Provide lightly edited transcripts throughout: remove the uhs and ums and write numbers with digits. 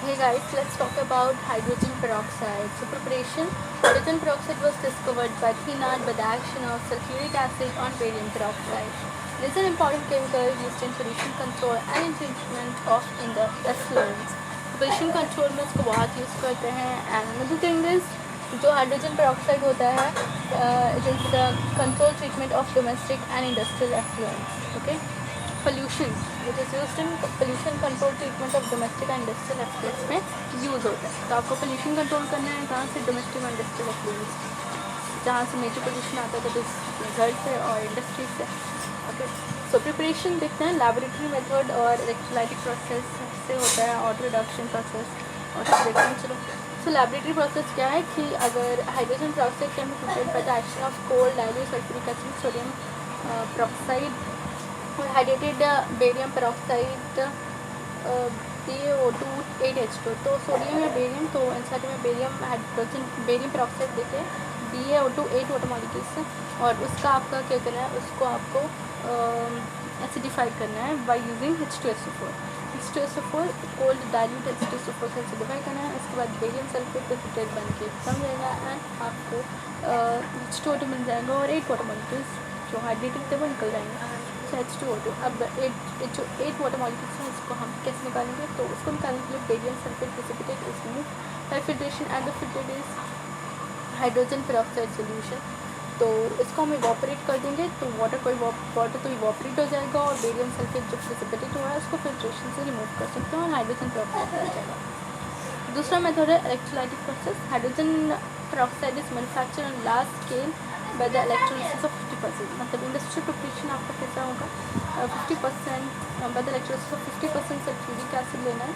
Hey guys, let's talk about hydrogen peroxide. So preparation, hydrogen peroxide was discovered by Thénard by the action of sulfuric acid on barium peroxide. It is an important chemical used in pollution control and in treatment of in the effluents. Pollution control में इसको बहुत use करते हैं. And another thing is जो hydrogen peroxide होता है, it is the control treatment of domestic and industrial effluents. Okay. Pollution which is used in pollution control treatment of domestic and industrial effluents में use होता है. तो आपको pollution control करना है कहाँ से? डोमेस्टिक एंड इंडस्ट्रियल एफ्लुएंट्स, जहाँ से मेजर पोल्यूशन आता है, दैट इज घर से और इंडस्ट्री से. ओके, सो प्रिपरेशन देखते हैं. लैबोरेटरी मेथड और इलेक्ट्रोलाइटिक प्रोसेस से होता है, ऑटो रिडक्शन प्रोसेस, और देखते हैं. चलो, सो लैबोरेटरी प्रोसेस क्या है कि अगर hydrogen peroxide can be prepared by the action of cold dilute sulphuric acid sodium peroxide hydrated barium peroxide BaO2 8H2. तो सोडियम या बेरियम, तो एनसीईआरटी में बेरियम हाइड्रोजन बेरियम पेरोक्साइड देते हैं BaO2 8 वाटर मॉलिक्यूल्स से, और उसका आपका क्या करना है, उसको आपको एसिडिफाई करना है by using H2SO4. H2SO4 cold dilute H2SO4 से एसिडिफाई करना है. उसके बाद बेरियम सल्फेट प्रेसिपिटेट बन के कम जाएगा एंड आपको H2O2 मिल जाएगा और 8 वाटर मॉलिक्यूल्स जो हाइड्रेटेड थे वो निकल जाएंगे. H2O2. अब 8 वाटर मॉलिक्यूल्स हैं, इसको हम कैसे निकालेंगे? तो उसको निकालने के लिए barium sulphate precipitate is removed by filtration and the filtrate is hydrogen peroxide solution. तो इसको हम इवॉपरेट कर देंगे, तो वाटर तो इवॉपरेट हो जाएगा और बेरियम सल्फेट जो प्रेसिपिटेट हुआ है उसको फिल्ट्रेशन से रिमूव कर सकते हैं और हाइड्रोजन पेरोक्साइड मिल जाएगा. दूसरा मेथड है electrolytic process. Hydrogen peroxide is manufacture on large scale by the electrolysis of 50%. मतलब इंडस्ट्रियल प्रिपरेशन आपका कैसा होगा? 50% बाय the electrolysis of 50% sulphuric acid लेना है,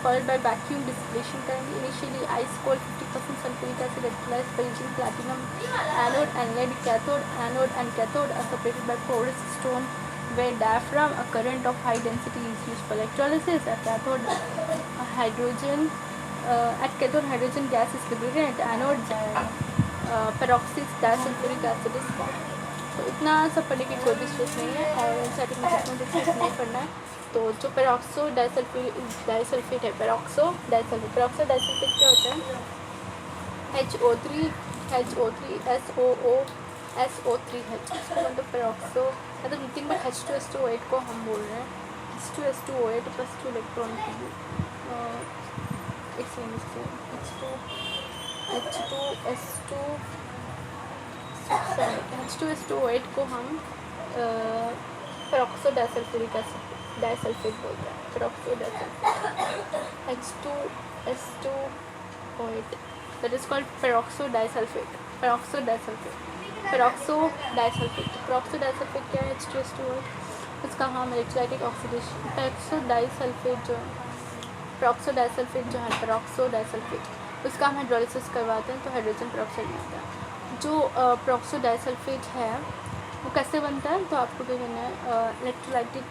फॉलोड बाय वैक्यूम डिस्टिलेशन करेंगे. Initially ice cold 50% sulphuric acid electrolyse by using platinum anode and lead cathode. Anode and cathode are separated by porous stone where diaphragm a current of high density is used for electrolysis. At cathode hydrogen gas is liberated. At anode peroxide disulfuric acid is formed. तो इतना सब पढ़ने की कोई भी जरूरत नहीं है और सेटिंग में डिस्कस नहीं करना है. तो जो पेरोक्सो डाइसल्फेट है, पेरोक्सो डाइसल्फेट क्या होता है? HO3SOO SO3H. इसको मतलब पेरोक्सो मतलब नथिंग बट H2SO8 को हम बोल रहे हैं. H2SO8 प्लस 2 इलेक्ट्रॉन की H2SO8 को हम पेरोक्सो डाइसल्फ्यूरिक एसिड डाइसल्फेट बोलते हैं. Peroxo disulphate H2SO8 that is called peroxo disulfate. क्या है? H2SO8. इसका हम इलेक्ट्रोलाइटिक ऑक्सीडेशन पेरोक्सो डाइसल्फेट जो है पेरोक्सो डाइसल्फेट, उसका हम हाइड्रोलिसिस करवाते हैं तो हाइड्रोजन पेरोक्साइड मिलता है. जो पेरोक्सो डाइसल्फेट है वो कैसे बनता है? तो आपको क्या करना है, इलेक्ट्रोलाइटिक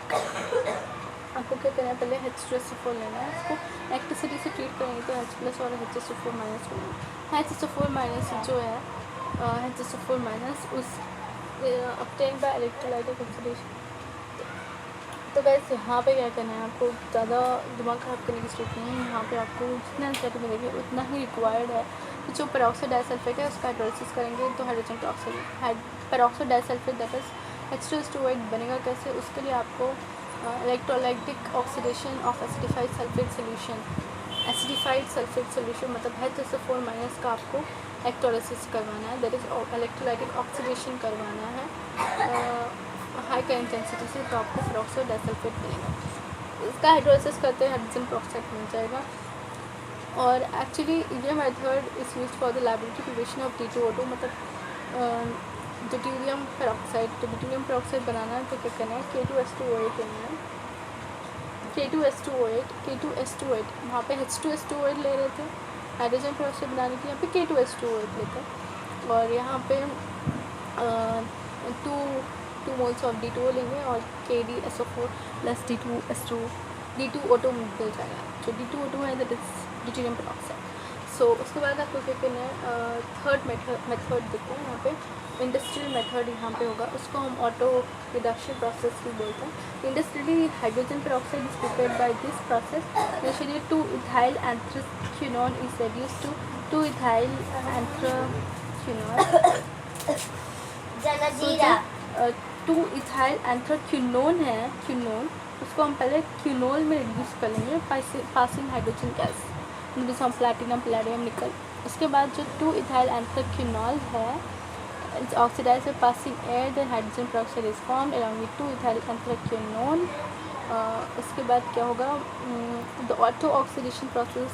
आपको क्या करना है, पहले H2SO4 लेना है. इसको इलेक्ट्रिसिटी से ट्रीट करेंगे तो H+ और HSO4- बनेगा. HSO4- जो है HSO4- उस obtained by electrolytic oxidation. तो वैसे यहाँ पे क्या करना है, आपको ज़्यादा दिमाग ख़राब करने की जरूरत नहीं है. यहाँ पे आपको जितना एनसीईआरटी मिलेगी उतना ही रिक्वायर्ड है. तो जो पेरोक्सो डाइसल्फेट है उसका हाइड्रोलिसिस करेंगे तो hydrogen peroxo disulphate that is H2SO8 बनेगा. कैसे? उसके लिए आपको electrolytic oxidation of acidified sulphate solution मतलब HSO4- का आपको इलेक्ट्रोलिसिस करवाना है. दैट इज इलेक्ट्रोलाइटिक ऑक्सीडेशन करवाना है हाई का इंटेंसिटी से, तो आपको पेरोक्सो डाइसल्फेट मिलेगा. इसका हाइड्रोलिसिस करते हैं हाइड्रोजन पेरोक्साइड मिल जाएगा. और एक्चुअली ये method is used for the laboratory preparation of D2O2. मतलब ड्यूटेरियम पेरोक्साइड बनाना है तो क्या करना है, K2S2O8 लेना है. K2S2O8 वहाँ पे H2SO8 ले रहे थे हाइड्रोजन पेरोक्साइड बनाने के, यहाँ पे K2S2O8 लेते हैं. और यहाँ पे 2 मोल्स ऑफ D2O लेंगे और KdSO4 प्लस D2O2 मिल जाएगा. जो D2O2 है दैट इज ड्यूटेरियम पेरोक्साइड. सो उसके बाद आपको क्या करना है, थर्ड मेथड देखते हैं यहाँ पे, इंडस्ट्रियल मेथड यहाँ पे होगा, उसको हम ऑटो रिडक्शन प्रोसेस भी बोलते हैं। Industrially hydrogen peroxide is prepared by this process, initially 2-ethyl anthraquinone is reduced to 2-ethyl anthraquinone. 2-ethyl anthraquinone है, क्विनोन, उसको हम पहले क्विनोल में रिड्यूस कर लेंगे पासिंग हाइड्रोजन गैस, जिसमें हम प्लैटिनम, पैलेडियम, निकल। उसके बाद जो 2-ethyl एंथ्राक्विनोल है, it's oxidized by passing air, then hydrogen peroxide is formed along with 2-ethyl anthraquinone। उसके बाद क्या होगा, द ऑटो ऑक्सीडेशन प्रोसेस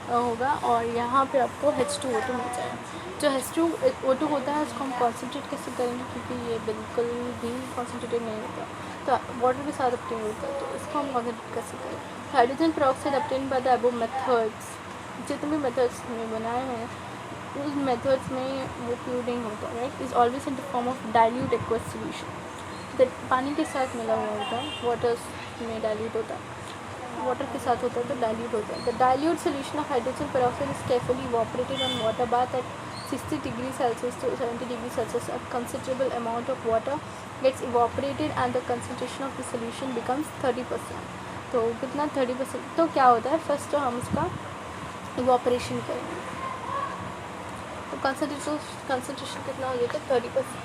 होगा और यहाँ पे आपको H2O2 मिल जाएगा। जो H2O2 होता है उसको हम कॉन्सेंट्रेट कैसे करेंगे, क्योंकि ये बिल्कुल भी कॉन्सेंट्रेटेड नहीं होता, तो वाटर के साथ ऑब्टेन होता है, तो इसको हम कॉन्सेंट्रेट कैसे करें। Hydrogen peroxide obtain by the above methods, जितने भी मेथड्स हमने बनाए हैं उस मेथड्स में वो प्योर नहीं होता, right, is always in the form of dilute aqueous solution. पानी के साथ मिला हुआ होता है, वाटर में डाइल्यूट होता है, वाटर के साथ होता है तो डाइल्यूट होता है। The dilute solution of hydrogen peroxide is carefully evaporated on water bath at 60 degree Celsius to 70 degree Celsius. A considerable amount of water gets evaporated and the concentration of the solution becomes 30%। तो कितना 30%, तो क्या होता है, first तो हम उसका evaporation करेंगे, तो कंसनट्रेशन कितना हो जाता है 30%।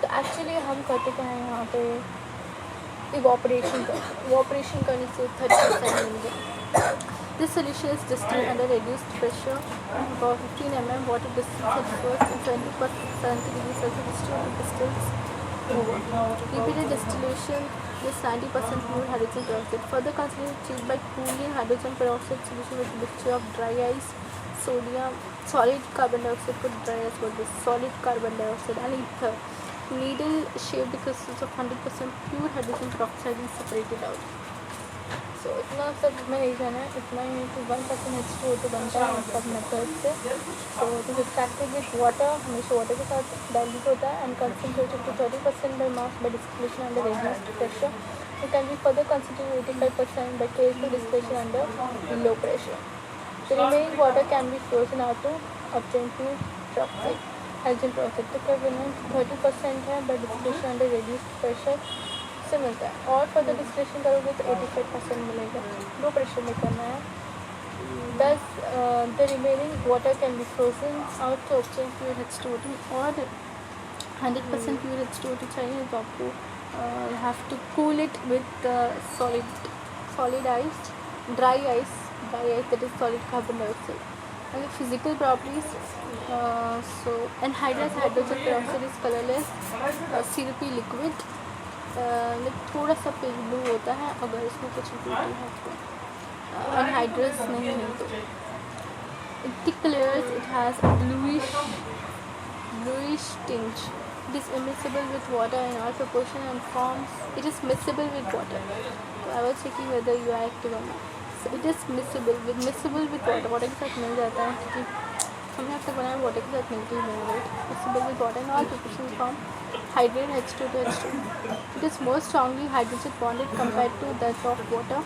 तो एक्चुअली हम करते क्या हैं यहाँ पे, इवैपोरेशन करने से 30% मिल गया। This solution is distilled under reduced pressure about 15 mm water distilled at first in 70 degrees Celsius distills over. Repeated distillation is 90% pure hydrogen peroxide. Further considered achieved by cooling hydrogen peroxide solution with mixture of dry ice, sodium, solid carbon dioxide, put dry ice with this solid carbon dioxide and ether. Needle shaped crystals of 100% pure hydrogen peroxide is separated out. So इतना सब में नहीं जाना है, इतना ही कि 1% H2O2 बनता है इन सब मेथड से। तो दिस एक्सट्रैक्टेड विद वाटर, हमेशा वाटर के साथ डाइल्यूट होता है and concentrated to 30% by mass by distillation under reduced pressure. It can be further concentrated 85% by careful distillation under low pressure. The remaining water can be frozen out to obtain pure peroxide, hydrogen peroxide। तो क्या करना है, 30% है by distillation under reduced pressure से मिलता है, और further distillation करोगे तो 85% मिलेगा, लो प्रेशर में करना है। Thus the remaining water can be frozen out to obtain pure H2O2, और 100% प्योर H2O2 चाहिए तो आपको have to cool it with solid ice, dry ice that is solid carbon dioxide. And the physical properties, so anhydrous hydrogen peroxide is colorless, syrupy liquid, थोड़ा सा pale blue होता है अगर इसमें कुछ ब्यूटी है तो, अनहाइड्रस नहीं है तो। Thick layers, it has a bluish tinge. It is immiscible with water in all proportion and forms. It is miscible with water. So I was checking whether you are active or not. So it is miscible with water. Water के साथ मिल जाता है क्योंकि हमने अब तक बनाया water के साथ मिलती ही नहीं है। Miscible with water in all proportion form hydrate H2 to H2. It is more strongly hydrogen bonded compared to that of water.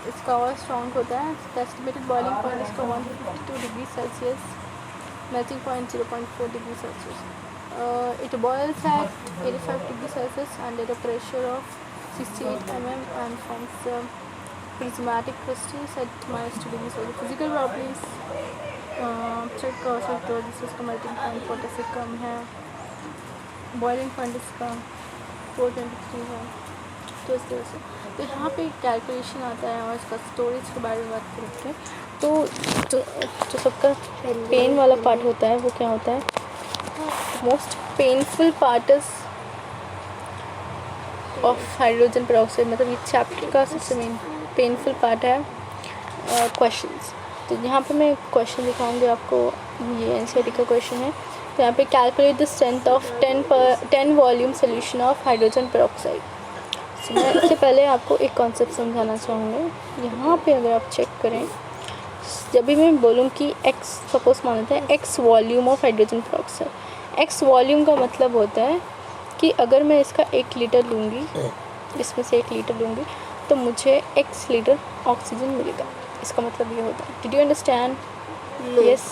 इसका और स्ट्रॉन्ग होता है। एस्टिमेटेड बॉइलिंग पॉइंट इसका 152 degree Celsius, melting point 0.4 degree Celsius. It boils at 85 degree Celsius under the pressure of 68 mm and forms prismatic crystals at -2 degree Celsius. Physical properties check कर सकते हो, जिससे इसका मेल्टिंग पॉइंट 40 से कम है, boiling point इसका 423 है। तो इस तरह से तो यहाँ पे कैलकुलेशन आता है, और इसका स्टोरेज के बारे में बात करते हैं। तो जो सबका पेन वाला पार्ट होता है वो क्या होता है, most painful part is of hydrogen peroxide, मतलब ये चैप्टर का सबसे मेन पेनफुल पार्ट है क्वेश्चंस। तो यहाँ पे मैं क्वेश्चन दिखाऊंगी आपको, ये एनसीईआरटी का क्वेश्चन है। तो यहाँ पे calculate the strength of 10 volume solution of hydrogen peroxide. तो मैं इससे पहले आपको एक कॉन्सेप्ट समझाना चाहूँगी। यहाँ पे अगर आप चेक करें, जब भी मैं बोलूँ कि x सपोज मान लेते हैं x volume of hydrogen peroxide, x volume का मतलब होता है कि अगर मैं इसका 1 लीटर लूँगी, इसमें से 1 लीटर लूँगी तो मुझे x लीटर ऑक्सीजन मिलेगा। इसका मतलब ये होता है। Did you understand yes,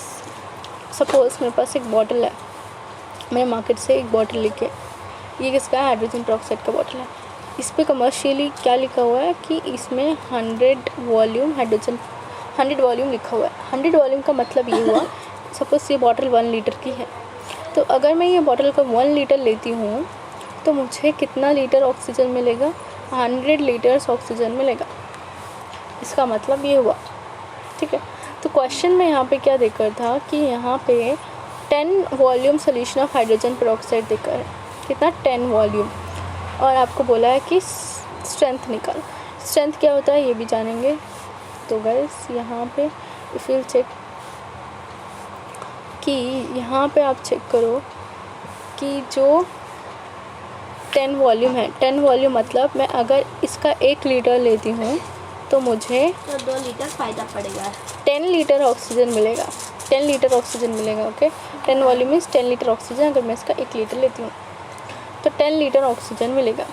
suppose मेरे पास एक बॉटल है, मैं मार्केट से एक बॉटल लेके, ये किसका है, हाइड्रोजन पेरोक्साइड का बॉटल है। इस पे कमर्शियली क्या लिखा हुआ है कि इसमें 100 वॉल्यूम हाइड्रोजन, 100 वॉल्यूम लिखा हुआ है। 100 वॉल्यूम का मतलब ये हुआ, सपोज़ ये बॉटल 1 लीटर की है, तो अगर मैं ये बॉटल का 1 लीटर लेती हूँ तो मुझे कितना लीटर ऑक्सीजन मिलेगा, 100 लीटर्स ऑक्सीजन मिलेगा। इसका मतलब ये हुआ, ठीक है। तो क्वेश्चन में यहाँ पे क्या देकर था कि यहाँ पे 10 volume solution of hydrogen peroxide देकर है, कितना, 10 वॉल्यूम, और आपको बोला है कि स्ट्रेंथ निकाल। स्ट्रेंथ क्या होता है ये भी जानेंगे। तो गाइस यहाँ पे इफ़ यू चेक कि यहाँ पे आप चेक करो कि जो 10 वॉल्यूम है, 10 वॉल्यूम मतलब मैं अगर इसका 1 लीटर लेती हूँ तो मुझे तो 2 लीटर फ़ायदा पड़ेगा, 10 लीटर ऑक्सीजन मिलेगा, 10 लीटर ऑक्सीजन मिलेगा। Okay, 10 volume means 10 litre oxygen. अगर मैं इसका 1 लीटर लेती हूँ तो 10 लीटर ऑक्सीजन मिलेगा,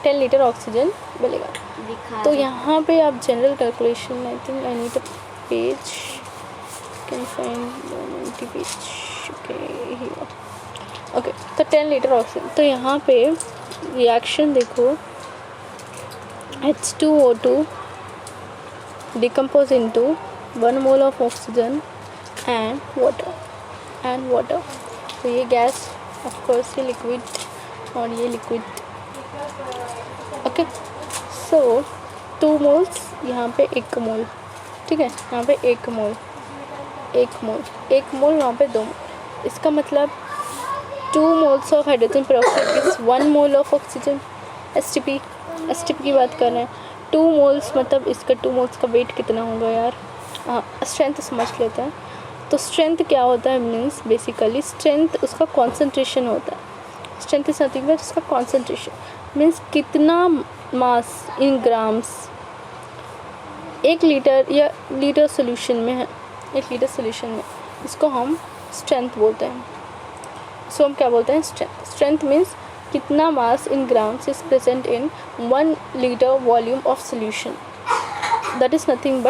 10 लीटर ऑक्सीजन मिलेगा। तो यहाँ पे आप general calculation, I think I need a page, can find page, okay. तो 10 लीटर ऑक्सीजन, तो यहाँ पे रिएक्शन देखो, H2O2 decompose into 1 mole of oxygen and water। तो ये गैस, ऑफ कोर्स ये लिक्विड और ये लिक्विड, ओके। सो 2 मोल्स, यहाँ पे 1 मोल, ठीक है, यहाँ पे 1 मोल, 1 मोल, 1 मोल, वहाँ पे 2 मोल। इसका मतलब 2 moles of hydrogen peroxide is 1 mole of oxygen, STP की बात कर रहे हैं। 2 मोल्स मतलब इसका 2 मोल्स का वेट कितना होगा यार। हाँ, स्ट्रेंथ समझ लेते हैं। तो स्ट्रेंथ क्या होता है, मीन्स बेसिकली स्ट्रेंथ उसका कॉन्सेंट्रेशन होता है। स्ट्रेंथ इज नथिंग बट उसका कॉन्सेंट्रेशन, मीन्स कितना मास इन ग्राम्स 1 लीटर या लीटर सोल्यूशन में है, 1 लीटर सोल्यूशन में, इसको हम स्ट्रेंथ बोलते हैं। सो हम क्या बोलते हैं, स्ट्रेंथ मीन्स कितना mass in grams is present in 1 litre volume of solution, that is nothing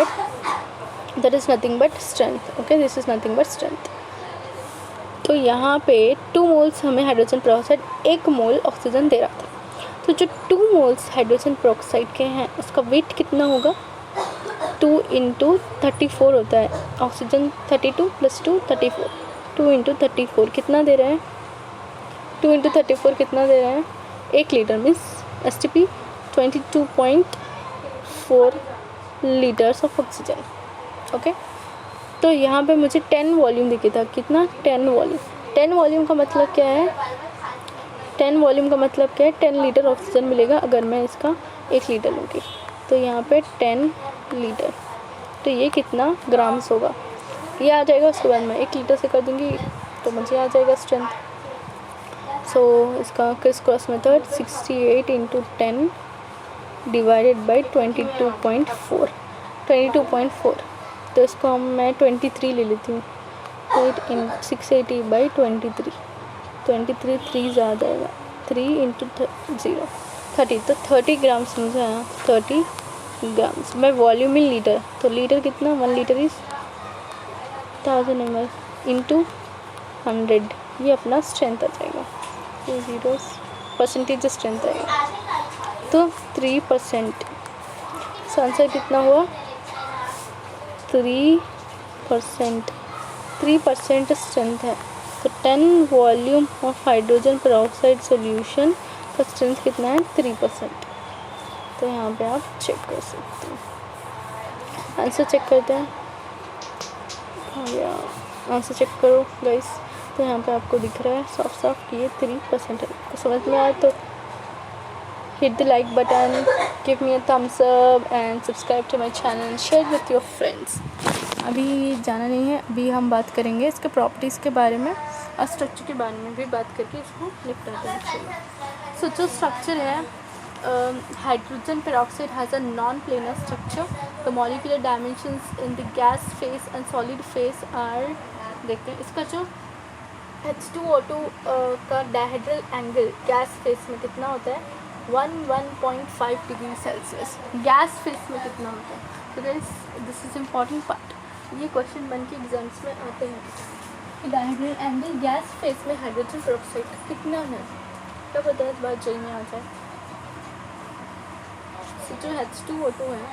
but strength. Okay, this is nothing but strength. तो यहाँ पे 2 मोल्स हमें हाइड्रोजन पेरोक्साइड, 1 मोल ऑक्सीजन दे रहा था। तो जो 2 मोल्स हाइड्रोजन पेरोक्साइड के हैं उसका वेट कितना होगा, 2 × 34 होता है। ऑक्सीजन 32 + 2 34, 2 × 34 कितना दे रहे हैं, 2 × 34 कितना दे रहे हैं, 1 litre means STP 22.4 litres of oxygen. Okay, तो यहाँ पे मुझे 10 वॉल्यूम दिखे था, कितना, 10 वॉल्यूम। 10 वॉल्यूम का मतलब क्या है, 10 वॉल्यूम का मतलब क्या है, 10 लीटर ऑक्सीजन मिलेगा अगर मैं इसका 1 लीटर लूँगी। तो यहाँ पे 10 लीटर, तो ये कितना ग्राम्स होगा, ये आ जाएगा। उसके बाद मैं 1 लीटर से कर दूँगी तो मुझे आ जाएगा स्ट्रेंथ। सो इसका criss cross method 68 × 10 divided by 22.4, तो इसको मैं 23 ले लेती हूँ। 680/23, 23 3 ज़्यादा आएगा, 3 × 0 30, तो 30 ग्राम्स मुझे आया, 30 ग्राम्स। मैं वॉल्यूम इन लीटर, तो लीटर कितना, 1 लीटर इज़ 1000 ml × 100, ये अपना स्ट्रेंथ आ जाएगा। ये 0 परसेंटेज स्ट्रेंथ आएगा, तो 3%। सो आंसर कितना हुआ, 3% स्ट्रेंथ है। तो 10 volume of hydrogen peroxide solution का स्ट्रेंथ कितना है, 3%। तो यहाँ पे आप चेक कर सकते हैं, आंसर चेक करते हैं। या आंसर चेक करो गाइस, तो यहाँ पे आपको दिख रहा है साफ कि ये 3% है। तो समझ में आया तो hit the like button, give me a thumbs up and subscribe to my channel and share with your friends। अभी जाना नहीं है, अभी हम बात करेंगे इसके प्रॉपर्टीज़ के बारे में और स्ट्रक्चर के बारे में भी बात करके इसको निपटाते हैं। सो जो स्ट्रक्चर है, hydrogen peroxide has a non planar structure. The molecular dimensions in the gas phase and solid phase are, देखते हैं इसका जो H2O2 का डायहेड्रल एंगल गैस फेस में कितना होता है, 1.5 डिग्री सेल्सियस। गैस फेस में कितना होता है, तो दिस इज इम्पॉर्टेंट पार्ट। ये क्वेश्चन बन के एग्जाम्स में आते हैं कि डायहेड्रल एंगल गैस फेस में हाइड्रोजन पेरोक्साइड का कितना है। क्या पता है इस बार जेई में आ जाए। तो जो H2O2 है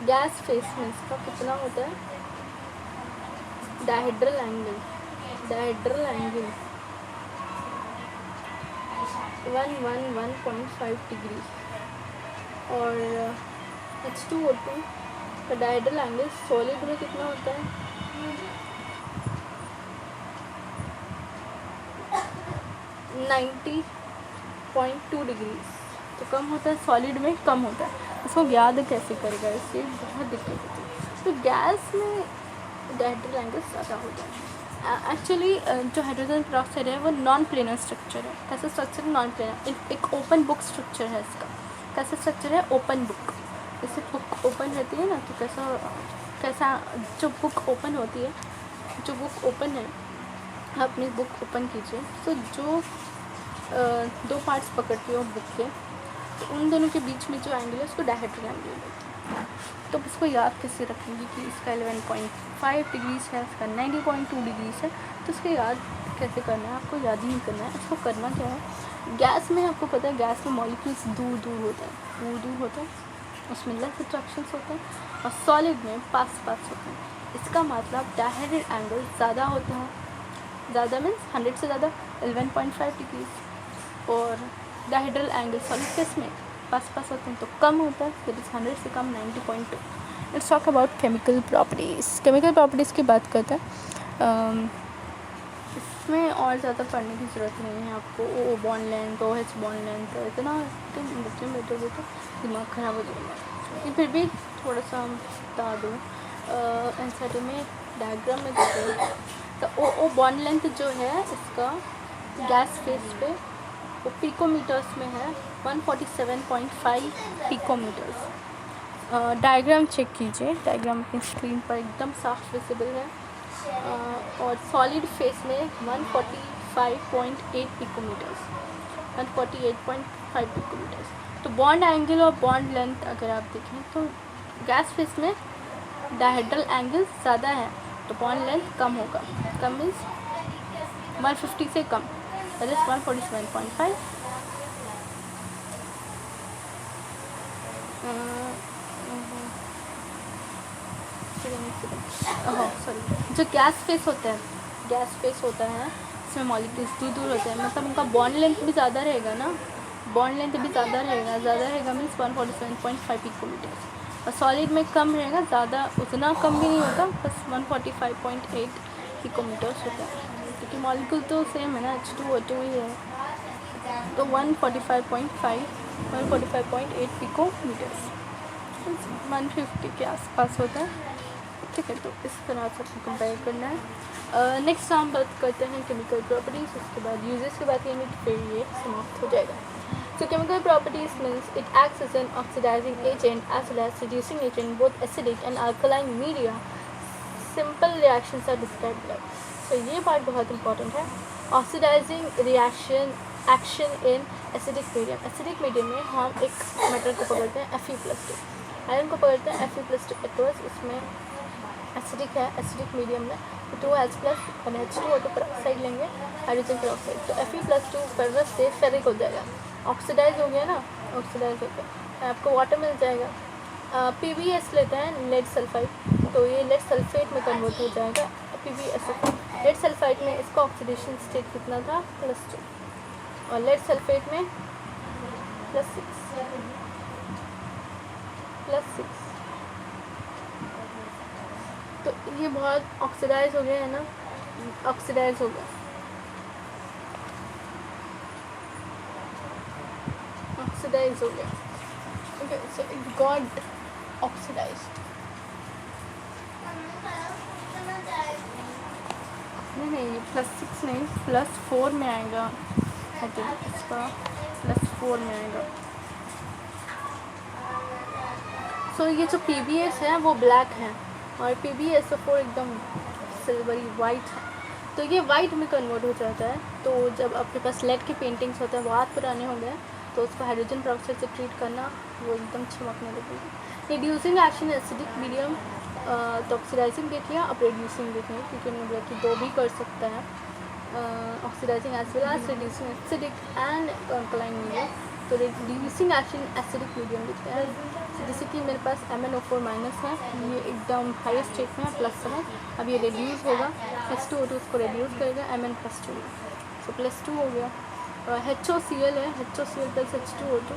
गैस फेस में इसका कितना होता है डायहेड्रल एंगल 111.5 डिग्री और H2O2 का डायहेड्रल एंगल सॉलिड में कितना होता है 90.2 डिग्री। तो कम होता है सॉलिड में, कम होता है। इसको याद कैसे करेगा, इससे बहुत दिक्कत होती है। तो गैस में डायहेड्रल एंगल ज़्यादा होता है। एक्चुअली जो हाइड्रोजन पेरोक्साइड है वो नॉन प्लेनर स्ट्रक्चर है। कैसा स्ट्रक्चर है? Non planar. एक ओपन बुक स्ट्रक्चर है इसका। कैसा स्ट्रक्चर है? Open book. जैसे बुक ओपन रहती है ना, तो कैसा जो बुक ओपन होती है, जो बुक ओपन है, आप अपनी बुक ओपन कीजिए तो जो दो पार्ट्स पकड़ती है बुक के, तो उन दोनों के बीच में जो एंगल है उसको डायहेड्रल एंगल बोलते हैं। तो इसको याद कैसे रखेंगे कि इसका 11.5 डिग्रीज है, इसका 90.2 डिग्रीज है। तो इसको याद कैसे करना है? आपको याद ही नहीं करना है। इसको करना क्या है, गैस में आपको पता है गैस में मॉलिक्यूल्स दूर दूर होता है, उसमें लेस अट्रैक्शंस होते हैं, और सॉलिड में पास होते हैं। इसका मतलब डायहेड्रल एंगल ज़्यादा होता है। ज़्यादा मीन्स 100 से ज़्यादा 11.5 डिग्रीज, और डायहेड्रल एंगल सॉलिड फेस में पास होते हैं तो कम होता है, फिर 100 से कम 90.2। Let's talk about chemical properties की बात करते हैं। इसमें और ज़्यादा पढ़ने की ज़रूरत नहीं है आपको। O bond length, OH bond length, इतना बच्चे में बैठोगे तो दिमाग ख़राब हो जाएगा। लेकिन फिर भी थोड़ा सा बता दूँ, एनसीईआरटी में डायग्राम में देखो तो ओ बॉन्ड लेंथ जो है इसका गैस फेस पे वो पिकोमीटर्स में है 147.5 पिकोमीटर्स। डायग्राम चेक कीजिए, डायग्राम अपनी स्क्रीन पर एकदम साफ विजिबल है। और सॉलिड फेस में 145.8 पिकोमीटर्स, 148.5 पिकोमीटर्स। तो बॉन्ड एंगल और बॉन्ड लेंथ अगर आप देखें तो गैस फेस में डायहेड्रल एंगल ज़्यादा है तो बॉन्ड लेंथ कम होगा। कम मीन्स 150 से कम, दैट इज 147.5। जो गैस फेस होता है इसमें मॉलिक्यूल्स दूर होते हैं, मतलब उनका बॉन्ड लेंथ भी ज़्यादा रहेगा ना, ज़्यादा रहेगा मीन्स 147.5 पिकोमीटर। और सॉलिड में कम रहेगा, ज़्यादा उतना कम भी नहीं होगा, बस 145.8 पिकोमीटर्स होता है, क्योंकि मॉलिक्यूल तो सेम है ना, H2O2 ही है। तो 145.8 पिकोमीटर्स 150 के आसपास होता है, ठीक है। तो इस तरह से आपको कंपेयर करना है। नेक्स्ट हम बात करते हैं केमिकल प्रॉपर्टीज़, उसके बाद यूजेस की बात करेंगे, फिर ये समाप्त हो जाएगा। So chemical properties means it acts as an oxidizing agent as well as reducing agent, both acidic and alkaline media. Simple reactions are described below. So ये बात बहुत important है। Oxidizing reaction action in acidic medium. Acidic medium में हम एक metal को पकड़ते हैं Fe+2, आयरन को पकड़ते हैं Fe+2 एक्वस, उसमें एसिडिक है, एसिडिक मीडियम में 2H+ और H2O2 पेरोक्साइड लेंगे, हाइड्रोजन पेरोक्साइड, तो Fe+2 फेरस से फेरिक हो जाएगा, ऑक्सीडाइज हो गया ना, ऑक्सीडाइज हो गया, आपको वाटर मिल जाएगा। PbS लेते हैं लेड सल्फाइड, तो ये लेड सल्फेट में कन्वर्ट हो जाएगा PbS। लेड सल्फाइड में इसका ऑक्सीडेशन स्टेट कितना था? +2, और लेड सल्फेट में +6। तो ये बहुत ऑक्सीडाइज हो गया है ना, ऑक्सीडाइज हो गया, okay. So it got oxidised. नहीं +6 नहीं, +4 में आएगा, आई थिंक इसका +4 में आएगा। सो ये जो PbS है वो ब्लैक है और PbSO4 एकदम सिल्वरी वाइट है, तो ये वाइट में कन्वर्ट हो जाता है। तो जब आपके पास लेड के पेंटिंग्स होते हैं बहुत पुराने हो गए, तो उसको हाइड्रोजन पेरोक्साइड से ट्रीट करना, वो एकदम चमकने लगेगी। रिड्यूसिंग एक्शन एसिडिक मीडियम, तो ऑक्सीडाइजिंग देख लिया, अब रिड्यूसिंग देख लिया क्योंकि हमने बोला कि दो भी कर सकता है, oxidising as well as reducing acidic and alkaline medium. तो रिड्यूसिंग एक्शन एसिडिक मीडियम लिखते हैं, जैसे कि मेरे पास MnO4 माइनस है, ये एकदम हाई स्टेट में है, प्लस है, अब ये रिड्यूस होगा, H2O2 उसको रिड्यूस करेगा Mn+2, सो +2 हो गया। HOCl है, HOCl प्लस H2O2,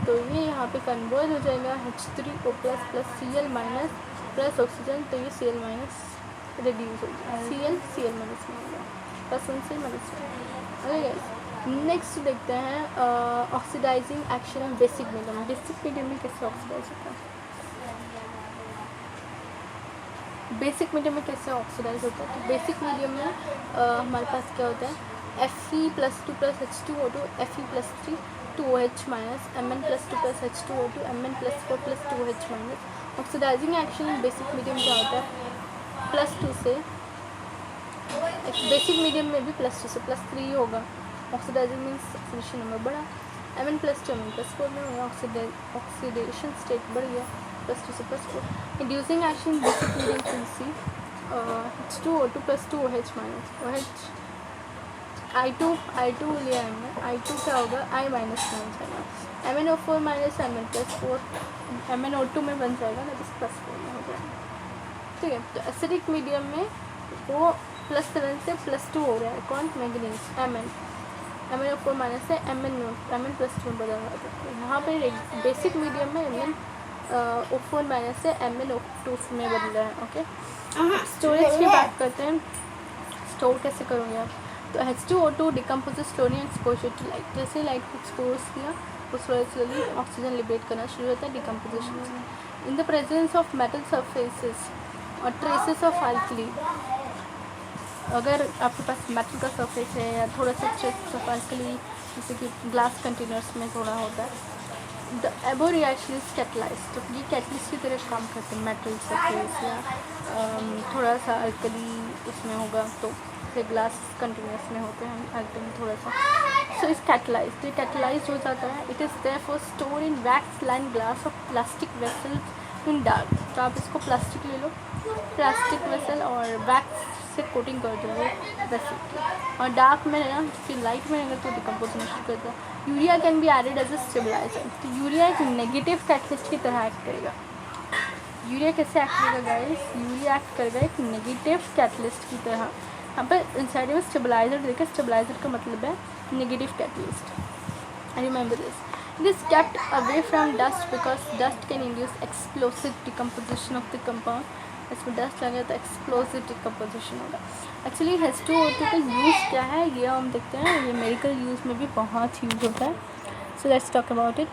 तो ये यहाँ पे कन्वर्ट हो जाएगा H3O plus Cl minus plus oxygen, तो ये Cl माइनस रिड्यूस हो गया, Cl माइनस में होगा, +1 से -1। ओके, नेक्स्ट देखते हैं oxidising action basic medium. Basic medium में कैसे ऑक्सीडाइज होता है, बेसिक मीडियम में कैसे ऑक्सीडाइज होता है, तो बेसिक मीडियम में हमारे पास क्या होता है, Fe+2 plus H2O2, Fe+3 2OH minus, Mn+2 plus H2O2, Mn+4 plus 2OH minus. Oxidising action basic medium क्या होता है, +2 से, बेसिक मीडियम में भी +2 से +3 होगा, ऑक्सीडाइजिंग मीन्स ऑक्सीडेशन नंबर बढ़ा, Mn+2 Mn+4 में होगा, ऑक्सीडेशन स्टेट बढ़ गया, +2 से +4। Inducing action basic medium CC, H2O2 plus 2OH minus, OH I2 लिया हमने, I2 क्या होगा, I माइनस में बन जाएगा, MnO4 माइनस Mn+4, MnO2 में बन जाएगा ना, जिस +4 में हो जाएगा, ठीक है। तो एसिडिक मीडियम में वो +7 से +2 हो रहा है, कौन, मैंगनीज, MnO4 माइनस से Mn+2 में बदल रहा है। यहाँ पे बेसिक मीडियम में MnO4 माइनस से MnO2 में बदल रहा है। ओके, स्टोरेज की बात करते हैं, स्टोर कैसे करोगे आप, तो H2O2 decomposes slowly exposure to light, जैसे लाइट को एक्सपोज किया उस स्लोली ऑक्सीजन लिबरेट करना शुरू होता है डिकम्पोजिशन से। In the presence of metal surfaces और ट्रेसेस ऑफ अल्कली, अगर आपके पास मेटल का सरफेस है या थोड़ा सा ट्रेस ऑफ अल्कली, जैसे कि ग्लास कंटेनर्स में थोड़ा होता है, द एबो रिएक्शन इज कैटलाइज्ड, तो ये कैटलिस्ट की तरह काम करते हैं, मेटल सरफेस या थोड़ा सा अल्कली उसमें होगा, तो जैसे ग्लास कंटेनर्स में होते हैं अल्कली थोड़ा सा, सो इज कैटलाइज्ड, ये कैटलाइज्ड हो जाता है। It is therefore store in wax line glass of plastic vessels in dark, तो आप इसको प्लास्टिक ले लो, प्लास्टिक वेसल और वैक्स से कोटिंग कर दो वेसल की, और डार्क में है ना, फिर लाइट में अगर तो डिकम्पोजिशन शुरू करता है। Urea can be added as a stabiliser, तो यूरिया एक नेगेटिव कैटलिस्ट की तरह एक्ट करेगा। यूरिया कैसे एक्ट करेगा गाइस, यूरिया एक्ट करेगा एक नेगेटिव कैटलिस्ट की तरह। यहाँ पर इंसाइड में स्टेबलाइजर देखिए, स्टेबलाइजर का मतलब है negative catalyst. Remember this, it is kept away from dust because dust can induce explosive decomposition of the compound, इसमें डस्ट लगे तो एक्सप्लोसिव डिकम्पोजिशन होगा। एक्चुअली H2O2 का यूज़ क्या है ये हम देखते हैं, ये मेडिकल यूज़ में भी बहुत यूज़ होता है। So let's talk about it,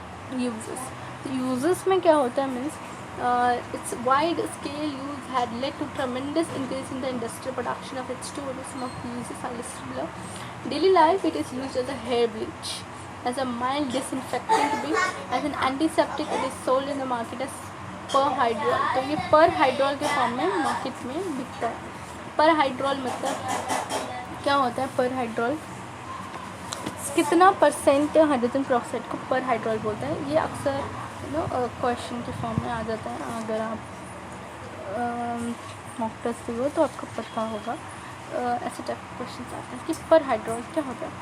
uses में क्या होता है, means its wide scale use had led to tremendous increase in the industrial production of H2O2. Some of the uses are listed below. Daily life, it is used as a hair bleach, as a mild disinfectant, as an antiseptic. It is sold in the market as परहाइड्रोल, तो ये परहाइड्रोल के form में market में बिकता है। परहाइड्रोल मतलब क्या होता है, परहाइड्रोल कितना परसेंट हाइड्रोजन पेरोक्साइड को परहाइड्रोल बोलते हैं, ये अक्सर क्वेश्चन के फॉर्म में आ जाता है। अगर आप मॉक टेस्ट हो तो आपको पता होगा, ऐसे टाइप के क्वेश्चन आते हैं कि परहाइड्रोल क्या होता है।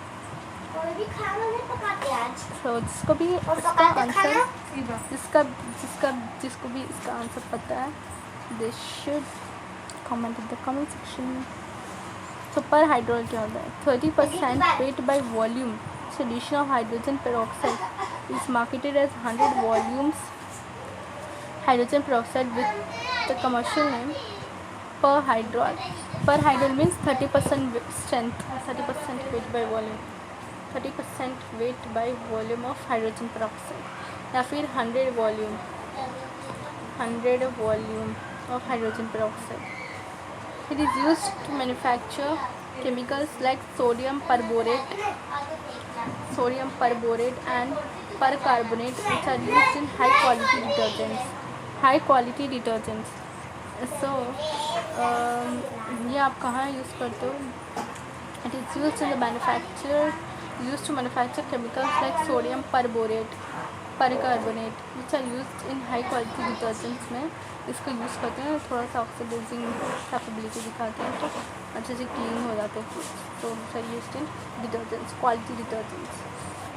तो जिसको भी इसका आंसर जिसको भी इसका आंसर पता है, they should comment in the comment section. तो परहाइड्रोल क्या होता है, 30% weight by volume solution of hydrogen peroxide is marketed as 100 volumes hydrogen peroxide with the commercial name perhydrol. Perhydrol means 30% strength, 30% weight by volume, 30% weight by volume of hydrogen peroxide या फिर 100 volume of hydrogen peroxide. It is used to manufacture chemicals like sodium perborate and percarbonate, which are used in high quality detergents. So ये आप कहाँ use करते हो, it is used to manufacture chemicals like sodium perborate polycarbonate which are used in high quality detergents में इसको use करते हैं, थोड़ा सा ऑक्सीडाइजिंग कैपेबिलिटी दिखाते हैं तो अच्छे से क्लीन हो जाते हैं, तो which are used in detergents, quality detergents.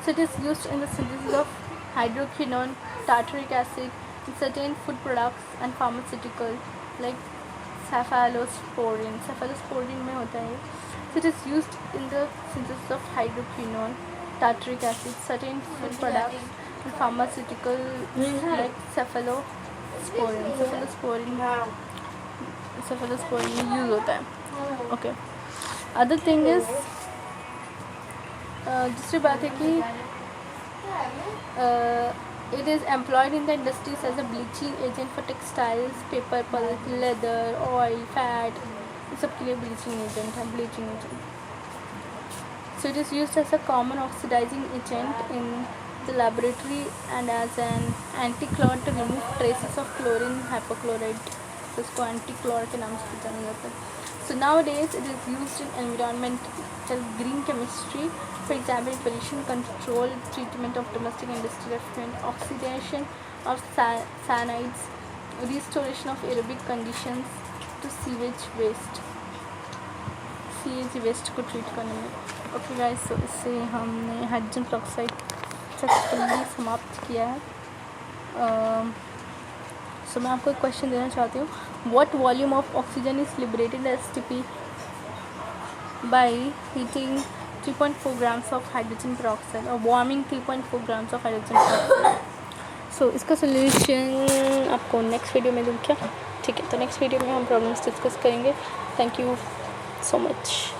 So it is used in the synthesis of hydroquinone, tartaric acid, in certain food products and pharmaceutical like cephalosporin. Cephalosporin में होता है. So it is used in the synthesis of hydroquinone, tartaric acid, certain food products and pharmaceutical like cephalosporin. Cephalosporin में use होता है. Okay. Other thing is दूसरी बात है कि it is employed in the industries as a bleaching agent for textiles, paper, pulp, leather, oil, fat. ये सब के लिए bleaching agent है, bleaching agent. So it is used as a common oxidizing agent in the laboratory and as an anti-clot to remove traces of chlorine hypochlorite. तो इसको anti-clot के नाम से जाना जाता है. So nowadays it is used in environmental green chemistry, for example pollution control, treatment of domestic industrial effluent, oxidation of cyanides, restoration of aerobic conditions to sewage waste को treat करने में. ओके गाइस, तो इससे हमने hydrogen peroxide successfully समाप्त किया है. सो मैं आपको एक क्वेश्चन देना चाहती हूँ. What volume of oxygen is liberated as TP by heating 3.4 grams of hydrogen peroxide और warming 3.4 grams of hydrogen peroxide. So इसका सोल्यूशन आपको नेक्स्ट वीडियो में दूँ क्या? ठीक है, तो नेक्स्ट वीडियो में हम प्रॉब्लम्स डिस्कस करेंगे. Thank you so much.